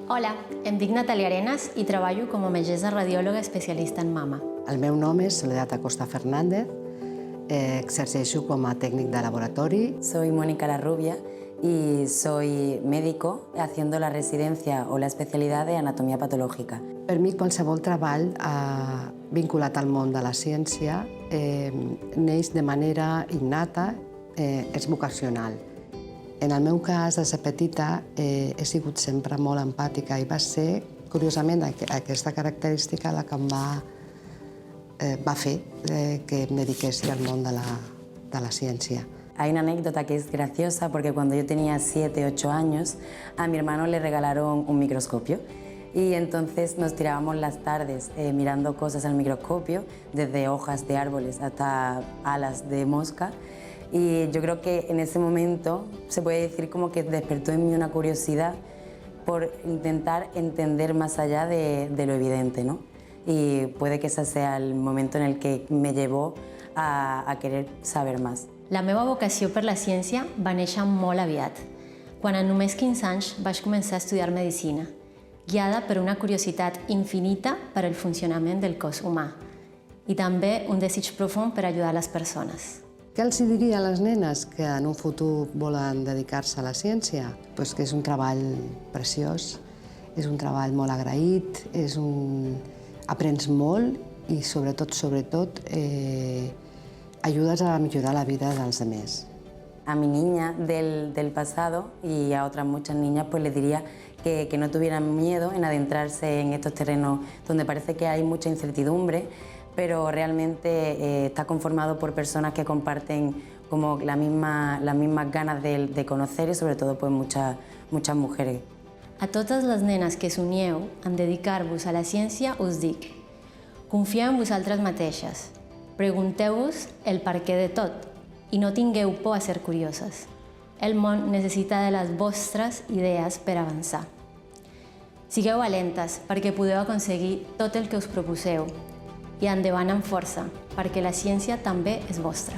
Hola, em dic Natàlia Arenas i treballo com a metgessa radiòloga especialista en mama. El meu nom és Soledad Acosta Fernández, exerceixo com a tècnic de laboratori. Soy Mónica Larrubia y soy médico haciendo la residencia o la especialidad de anatomía patológica. Per mi qualsevol treball vinculat al món de la ciència neix de manera innata, és vocacional. En el meu cas, des de petita, he sigut sempre molt empàtica i va ser, curiosament, aquesta característica la que em va fer que em dediqués al món de la ciència. Hay una anécdota que es graciosa porque cuando yo tenía 7, 8 años, a mi hermano le regalaron un microscopio y entonces nos tirábamos las tardes mirando cosas al microscopio, desde hojas de árboles hasta alas de mosca. Y yo creo que en ese momento se puede decir como que despertó en mí una curiosidad por intentar entender más allá de lo evidente, ¿no? Y puede que ese sea el momento en el que me llevó a querer saber más. La meva vocació per la ciència va néixer molt aviat, quan en només 15 anys vaig començar a estudiar medicina, guiada per una curiositat infinita per al funcionament del cos humà i també un desig profund per ajudar les persones. Què els diria a les nenes que en un futur volen dedicar-se a la ciència? Pues que és un treball preciós, és un treball molt agraït, aprens molt i sobretot, ayudas a mejorar la vida de los demás. A mi niña del pasado y a otras muchas niñas pues les diría que no tuvieran miedo en adentrarse en estos terrenos donde parece que hay mucha incertidumbre, pero realmente está conformado por personas que comparten como las mismas ganas de conocer y sobre todo pues muchas mujeres. A totes les nenes que s'unieu en dedicar-vos a la ciència us dic: confieu en vosaltres mateixes, pregunteu-vos el perquè de tot i no tingueu por a ser curioses. El món necessita de les vostres idees per avançar. Sigueu valentes perquè podeu aconseguir tot el que us proposeu i endavant amb força, perquè la ciència també és vostra.